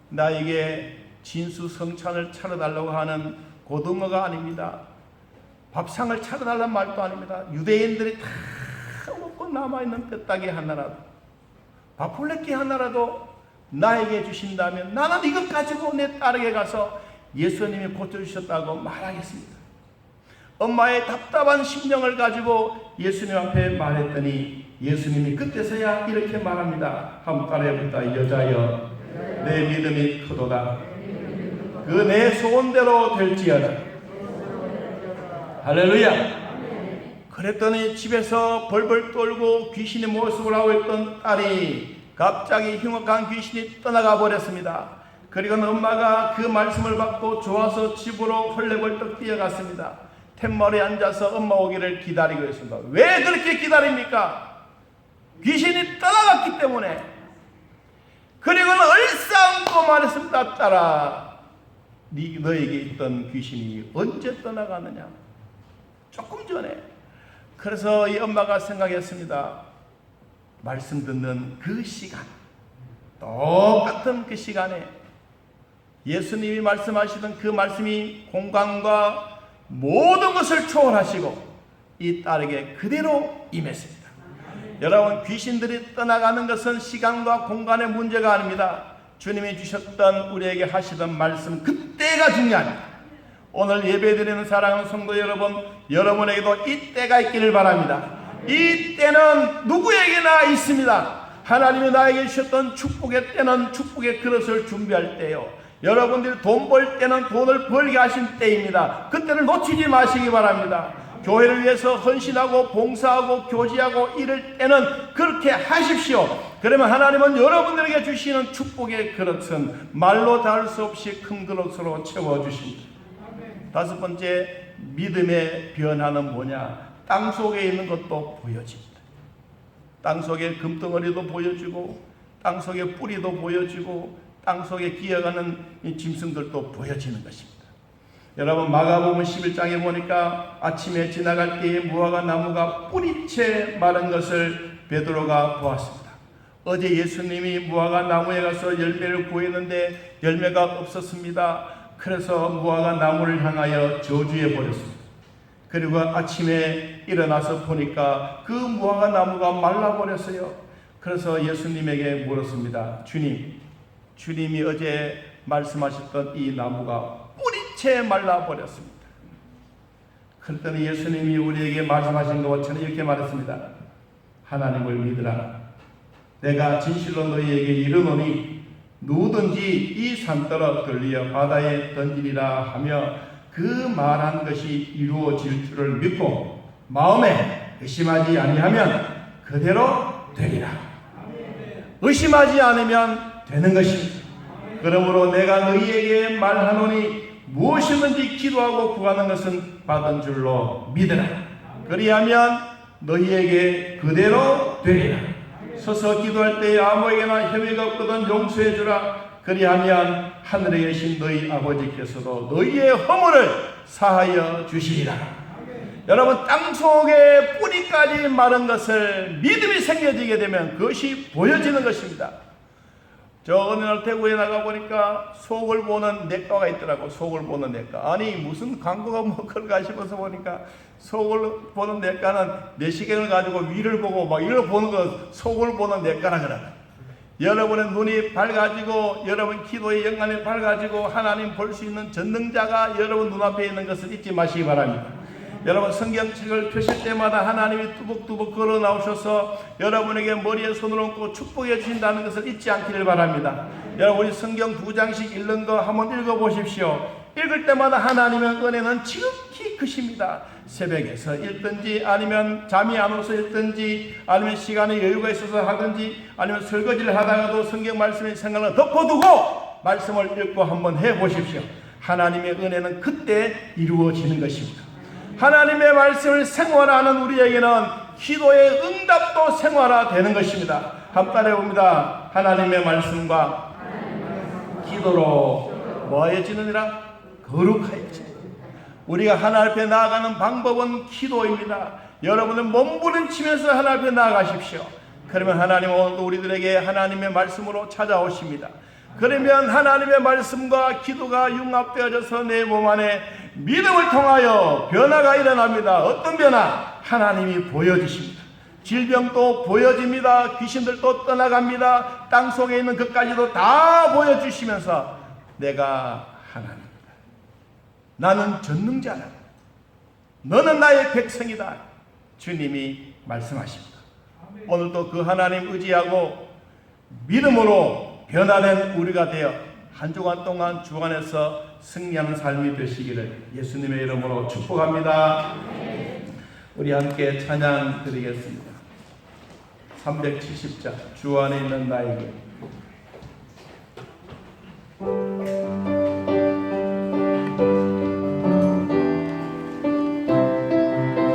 나에게 진수성찬을 차려달라고 하는 고등어가 아닙니다. 밥상을 차려달라는 말도 아닙니다. 유대인들이 다 먹고 남아있는 뼈다귀 하나라도, 밥풀레끼 하나라도 나에게 주신다면 나는 이것 가지고 내 딸에게 가서 예수님이 고쳐주셨다고 말하겠습니다. 엄마의 답답한 심령을 가지고 예수님 앞에 말했더니 예수님이 그때서야 이렇게 말합니다. 한번 따라해볼까? 여자여, 내 믿음이 크도다. 그 내 소원대로 될지어다. 할렐루야. 그랬더니 집에서 벌벌 떨고 귀신의 모습을 하고 있던 딸이 갑자기 흉악한 귀신이 떠나가 버렸습니다. 그리고 엄마가 그 말씀을 받고 좋아서 집으로 헐레벌떡 뛰어갔습니다. 툇머리에 앉아서 엄마 오기를 기다리고 있습니다. 왜 그렇게 기다립니까? 귀신이 떠나갔기 때문에. 그리고는 얼싸안고 말했습니다. 딸아, 너에게 있던 귀신이 언제 떠나가느냐? 조금 전에. 그래서 이 엄마가 생각했습니다. 말씀 듣는 그 시간, 똑같은 그 시간에 예수님이 말씀하시던 그 말씀이 공간과 모든 것을 초월하시고 이 딸에게 그대로 임했습니다. 여러분, 귀신들이 떠나가는 것은 시간과 공간의 문제가 아닙니다. 주님이 주셨던 우리에게 하시던 말씀, 그때가 중요합니다. 오늘 예배드리는 사랑하는 성도 여러분, 여러분에게도 이 때가 있기를 바랍니다. 이 때는 누구에게나 있습니다. 하나님이 나에게 주셨던 축복의 때는 축복의 그릇을 준비할 때요. 여러분들이 돈 벌 때는 돈을 벌게 하신 때입니다. 그때를 놓치지 마시기 바랍니다. 교회를 위해서 헌신하고 봉사하고 교제하고 이럴 때는 그렇게 하십시오. 그러면 하나님은 여러분들에게 주시는 축복의 그릇은 말로 닿을 수 없이 큰 그릇으로 채워주십니다. 다섯 번째, 믿음의 변화는 뭐냐? 땅 속에 있는 것도 보여집니다. 땅 속에 금덩어리도 보여지고 땅 속에 뿌리도 보여지고 땅 속에 기어가는 짐승들도 보여지는 것입니다. 여러분, 마가복음 11장에 보니까 아침에 지나갈 때에 무화과 나무가 뿌리채 마른 것을 베드로가 보았습니다. 어제 예수님이 무화과 나무에 가서 열매를 구했는데 열매가 없었습니다. 그래서 무화과 나무를 향하여 저주해 버렸습니다. 그리고 아침에 일어나서 보니까 그 무화과 나무가 말라버렸어요. 그래서 예수님에게 물었습니다. 주님이 어제 말씀하셨던 이 나무가 뿌리채 말라버렸습니다. 그랬더니 예수님이 우리에게 말씀하신 것처럼 이렇게 말했습니다. 하나님을 믿으라. 내가 진실로 너희에게 이르노니 누구든지 이 산더러 들리어 바다에 던지리라 하며 그 말한 것이 이루어질 줄을 믿고 마음에 의심하지 아니하면 그대로 되리라. 의심하지 않으면 되는 것입니다. 그러므로 내가 너희에게 말하노니 무엇이든지 기도하고 구하는 것은 받은 줄로 믿으라. 그리하면 너희에게 그대로 되리라. 서서 기도할 때에 아무에게나 혐의가 없거든 용서해 주라. 그리하면 하늘에 계신 너희 아버지께서도 너희의 허물을 사하여 주시리라. 여러분, 땅속에 뿌리까지 마른 것을 믿음이 생겨지게 되면 그것이 보여지는 것입니다. 저 어느 날 대구에 나가보니까 속을 보는 내과가 있더라고. 속을 보는 내과. 아니 무슨 광고가 뭐 그런가 싶어서 보니까 속을 보는 내과는 내시경을 가지고 위를 보고 막 이걸 보는 거 속을 보는 내과라 그러나. 여러분의 눈이 밝아지고 여러분 기도의 영안이 밝아지고 하나님 볼 수 있는 전능자가 여러분 눈앞에 있는 것을 잊지 마시기 바랍니다. 여러분 성경책을 펴실 때마다 하나님이 뚜벅뚜벅 걸어 나오셔서 여러분에게 머리에 손을 얹고 축복해 주신다는 것을 잊지 않기를 바랍니다. 여러분 우리 성경 2장씩 읽는 거 한번 읽어보십시오. 읽을 때마다 하나님의 은혜는 지극히 크십니다. 새벽에서 읽든지 아니면 잠이 안 와서 읽든지 아니면 시간에 여유가 있어서 하든지 아니면 설거지를 하다가도 성경 말씀의 생각을 덮어두고 말씀을 읽고 한번 해보십시오. 하나님의 은혜는 그때 이루어지는 것입니다. 하나님의 말씀을 생활하는 우리에게는 기도의 응답도 생활화되는 것입니다. 한번 따라해봅니다. 하나님의 말씀과 기도로 뭐해지느니라? 거룩하여지. 우리가 하나님 앞에 나아가는 방법은 기도입니다. 여러분은 몸부림치면서 하나님 앞에 나아가십시오. 그러면 하나님은 오늘도 우리들에게 하나님의 말씀으로 찾아오십니다. 그러면 하나님의 말씀과 기도가 융합되어져서 내 몸 안에 믿음을 통하여 변화가 일어납니다. 어떤 변화? 하나님이 보여주십니다. 질병도 보여집니다. 귀신들도 떠나갑니다. 땅속에 있는 것까지도 다 보여주시면서 내가 하나님이다. 나는 전능자다. 너는 나의 백성이다. 주님이 말씀하십니다. 오늘도 그 하나님 의지하고 믿음으로 변화된 우리가 되어 한 주간 동안 주 안에서 승리하는 삶이 되시기를 예수님의 이름으로 축복합니다. 우리 함께 찬양 드리겠습니다. 370자 주 안에 있는 나에게.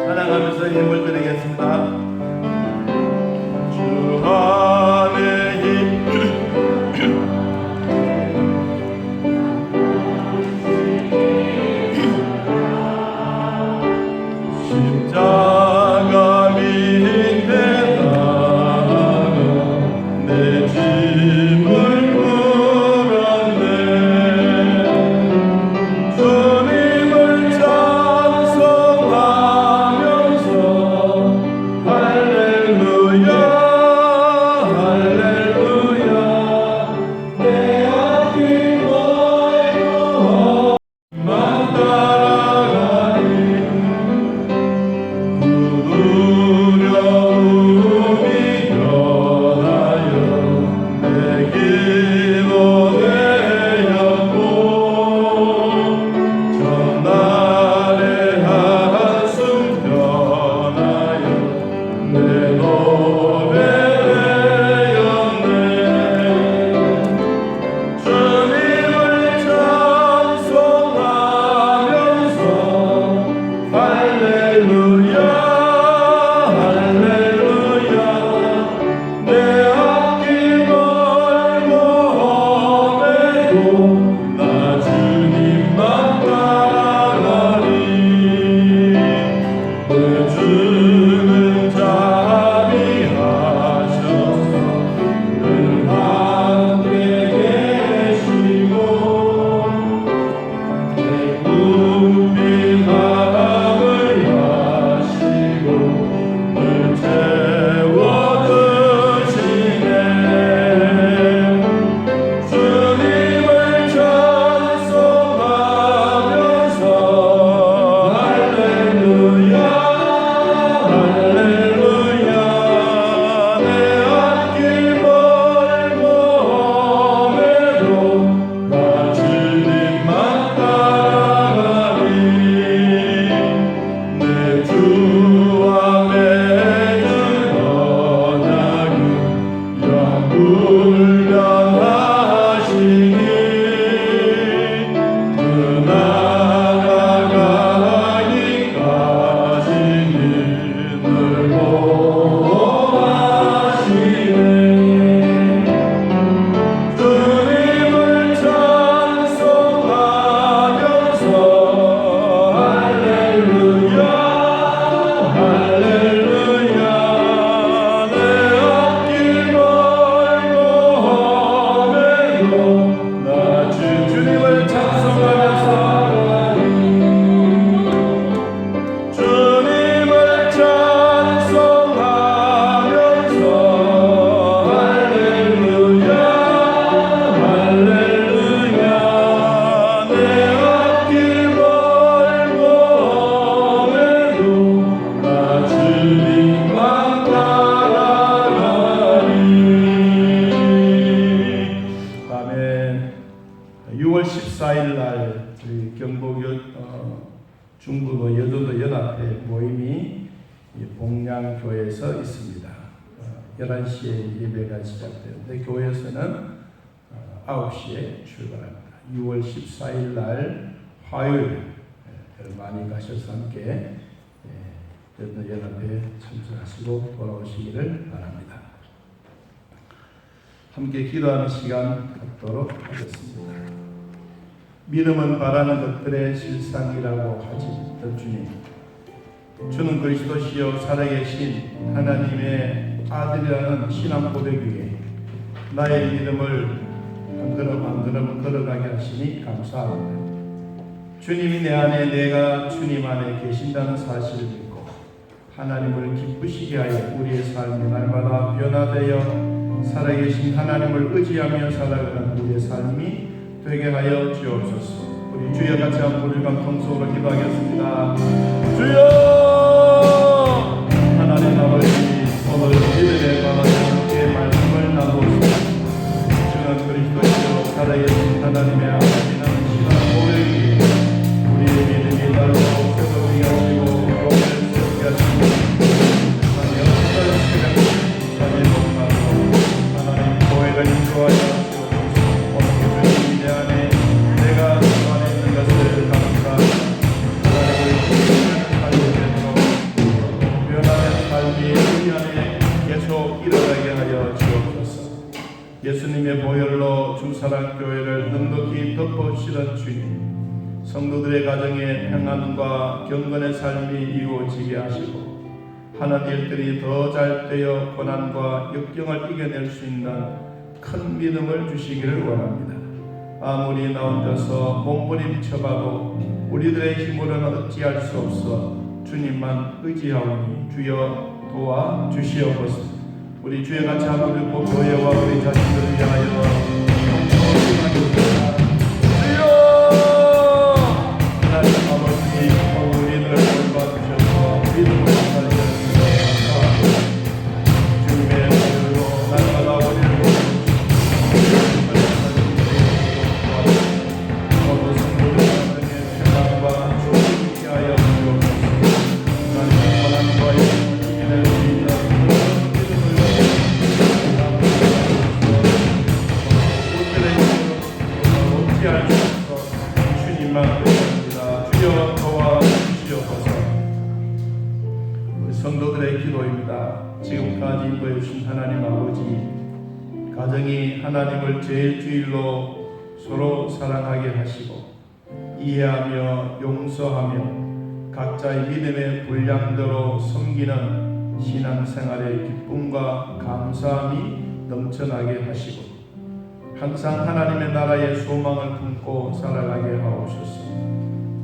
찬양하면서 힘을 드리겠습니다. 주 안에 십자가 밑에 나가 내 짐을 풀었네. 주님을 찬송하면서 할렐루야 할렐루야 내 앞길 멀고 만 따라가니 두려움이 변하여 내 기도 되었고 전날의 한숨 변하여 내 노래 되었네. 주님을 찬송하면서 할렐루야 할렐루야 내 앞길 멀고 험해도 나 주님만 따라가리. 내 주는 자비하셔서 늘 함께 계시고 내 굽힌 마음을 주와 맺은 언약은 영불변하시니 그 나아가기까지는 늘 보호하시네. 주님을 찬송하면서 할렐루야 할렐루야 내 앞길 멀고 험해도 나 주님을 찬송하면서 주님을 찬송하면서 할렐루야 할렐루야 내 앞길 멀고 험해도 나 주님만 따라가리. 아멘. 6월 14일 날 우리 경북 중부도 여도도 연합회 모임이 이 봉양교회에서 있습니다. 11시에 예배가 시작되는데 교회에서는 9시에 출발합니다. 6월 14일 날 화요일 많이 가셔서 함께 여도 연합회에 참석하시고 돌아오시기를 바랍니다. 함께 기도하는 시간 갖도록 하겠습니다. 믿음은 바라는 것들의 실상이라고 하시던 주님, 주는 그리스도시요 살아계신 하나님의 아들이라는 신앙 고백 위에 나의 믿음을 한 걸음 한 걸음 걸어가게 하시니 감사합니다. 주님이 내 안에, 내가 주님 안에 계신다는 사실을 믿고 하나님을 기쁘시게 하여 우리의 삶이 날마다 변화되어 살아계신 하나님을 의지하며 살아가는 우리의 삶이 되게 하여 주옵소서. 우리 주여 같이 한번 우리 감동적으로 기도하겠습니다. 주여 하나님 아버지, 오늘 믿음에 관한 함께 말씀을 나누었습니다. 주는 그리스도시요 살아계신 하나님의 아버지는 신앙 고백이 우리의 믿음이 날로 새롭게 하시고 몸을 새롭게 하시고 세상의 어떤 세상이 높아서 하나님 교회가 인도하여 내 안에 내가 주 안에 있는 것을 감사하며 하나님을 기쁘시는 삶이 변화된 삶이 우리 안에 계속 일어나게 하여 주옵소서. 예수님의 보혈로 주사랑교회를 넉넉히 덮어주시던 주님, 성도들의 가정에 평안과 경건의 삶이 이루어지게 하시고 하는 일들이 더 잘 되어 고난과 역경을 이겨낼 수 있는 큰 믿음을 주시기를 원합니다. 아무리 나 혼자서 몸부림쳐봐도 우리들의 힘으로는 어찌할 수 없어 주님만 의지하오니 주여 도와주시옵소서. 우리 주의 같이 한번 읽고 교회와 우리 자신들을 위하여 주여 하나님 아버지 우리들을 돌봐주셔서 믿음을 살려주셔서 주님의 보혈로 날마다 우리를 모든 성도들 가정에 평안과 조국이 하여 주옵소서. 하나님의 고난과 이겨낼 수 있는 어찌할 수 없어 주님만 되십니다. 주여 도와주시옵소서. 우리 성도들의 기도입니다. 지금까지 인도해 주신 하나님 아버지, 가정이 하나님을 제일 주일로 서로 사랑하게 하시고 이해하며 용서하며 각자의 믿음의 분량대로 섬기는 신앙생활의 기쁨과 감사함이 넘쳐나게 하시고 항상 하나님의 나라의 소망을 품고 살아가게 하옵소서.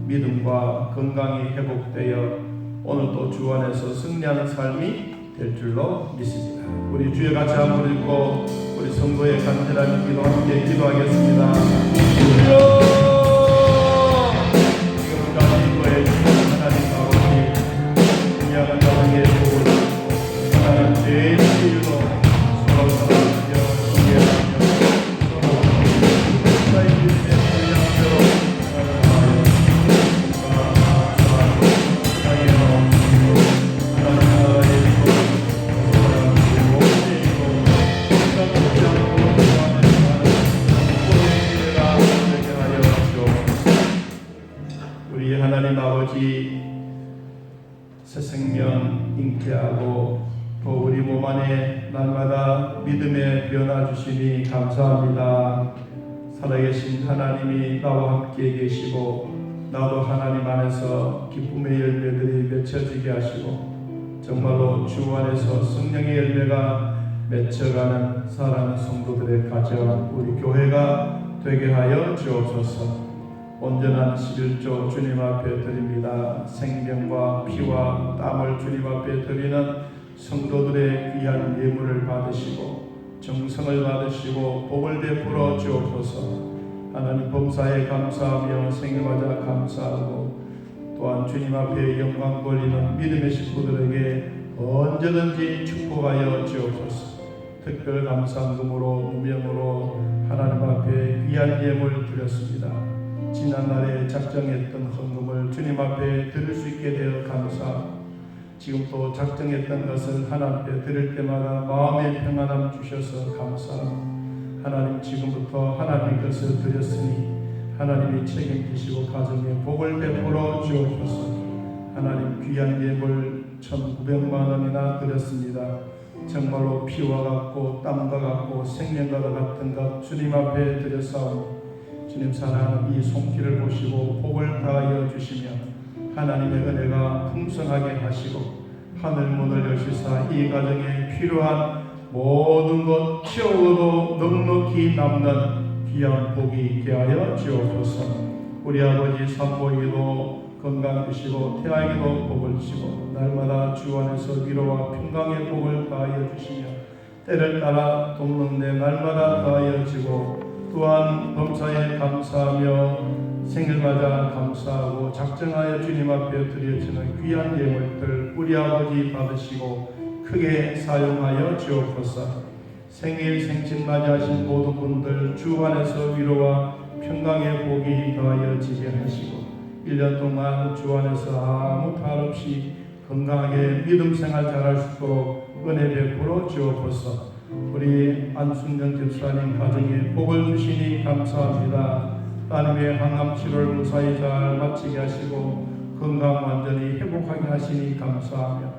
믿음과 건강이 회복되어 오늘도 주 안에서 승리하는 삶이 될 줄로 믿습니다. 우리 주여 같이 한번 읽고 우리 성도의 간절한 기도 함께 기도하겠습니다. 주여 지금까지 인도해 주신 하나님 아버지, 귀한 가정의 복을 하나님 제일 주로 서로 사랑하며 존경하며 서로 믿음의 분량대로 살아가며 생명 잉태하고 또 우리 몸 안에 날마다 믿음의 변화 주시니 감사합니다. 살아계신 하나님이 나와 함께 계시고 나도 하나님 안에서 기쁨의 열매들이 맺혀지게 하시고 정말로 주 안에서 성령의 열매가 맺혀가는 사랑하는 성도들의 가정 우리 교회가 되게 하여 주옵소서. 온전한 11조 주님 앞에 드립니다. 생명과 피와 땀을 주님 앞에 드리는 성도들의 귀한 예물을 받으시고 정성을 받으시고 복을 베풀어 주옵소서. 하나님 범사에 감사하며 생일맞아 감사하고 또한 주님 앞에 영광 돌리는 믿음의 식구들에게 언제든지 축복하여 주옵소서. 특별 감사금으로 무명으로 하나님 앞에 귀한 예물 드렸습니다. 지난날에 작정했던 헌금을 주님 앞에 드릴 수 있게 되어 감사하고 지금 또 작정했던 것을 하나님께 드릴 때마다 마음의 평안함 주셔서 감사하고 하나님 지금부터 하나님의 것을 드렸으니 하나님이 책임지시고 가정에 복을 베풀어 주옵소서. 하나님 귀한 예물 1,900만 원이나 드렸습니다. 정말로 피와 같고 땀과 같고 생명과 같은 것 주님 앞에 드렸사오니 주님 사랑하는 이 손길을 보시고 복을 다하여 주시며 하나님의 은혜가 풍성하게 하시고 하늘 문을 여시사 이 가정에 필요한 모든 것 채우고도 넉넉히 남는 귀한 복이 있게 하여 주옵소서. 우리 아버지 산모에게도 건강 주시고 태아에게도 복을 주시고 날마다 주 안에서 위로와 평강의 복을 다하여 주시며 때를 따라 돕는 데 날마다 다하여 주고 또한 범사에 감사하며 생일마다 감사하고 작정하여 주님 앞에 드려지는 귀한 예물들 우리 아버지 받으시고 크게 사용하여 주옵소서. 생일 생신 맞이하신 모든 분들 주 안에서 위로와 평강의 복이 더하여지게 하시고 1년 동안 주 안에서 아무 탈 없이 건강하게 믿음 생활 잘할 수 있도록 은혜 베풀어 주옵소서. 우리 안순정 집사님 가정에 복을 주시니 감사합니다. 따님의 항암 치료를 무사히 잘 마치게 하시고 건강 완전히 회복하게 하시니 감사하며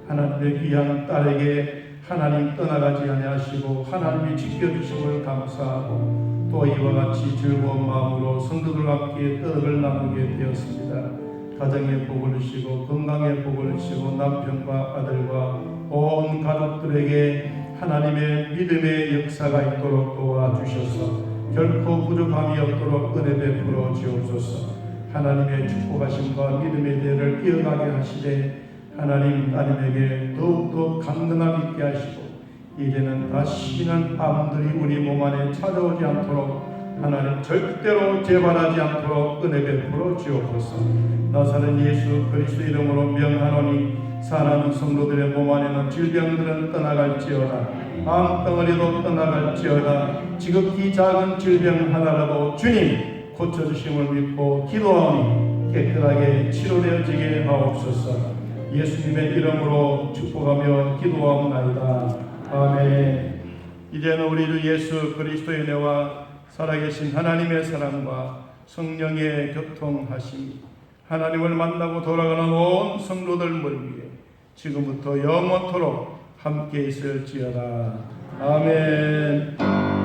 하나님의 귀한 딸에게 하나님 떠나가지 아니하시고 하나님이 지켜주심을 감사하고 또 이와 같이 즐거운 마음으로 성도들과 함께 떡을 나누게 되었습니다. 가정의 복을 주시고 건강의 복을 주시고 남편과 아들과 온 가족들에게 하나님의 믿음의 역사가 있도록 도와주셔서 결코 부족함이 없도록 은혜 베풀어 주옵소서. 하나님의 축복하심과 믿음의 대를 이어가게 하시되 하나님 따님에게 더욱더 강건함 있게 하시고 이제는 다시는 암들이 우리 몸 안에 찾아오지 않도록 하나님 절대로 재발하지 않도록 은혜 베풀어 주옵소서. 나사렛 예수 그리스도 이름으로 명하노니 사랑하는 성도들의 몸 안에는 질병들은 떠나갈지어다. 암덩어리도 떠나갈지어다. 지극히 작은 질병 하나라도 주님 고쳐주심을 믿고 기도하오니 깨끗하게 치료되어지게 하옵소서. 예수님의 이름으로 축복하며 기도하옵나이다. 아멘. 이제는 우리 주 예수 그리스도의 은혜와 살아계신 하나님의 사랑과 성령의 교통하심이 하나님을 만나고 돌아가는 온 성도들 위해 지금부터 영원토록 함께 있을지어다. 아멘.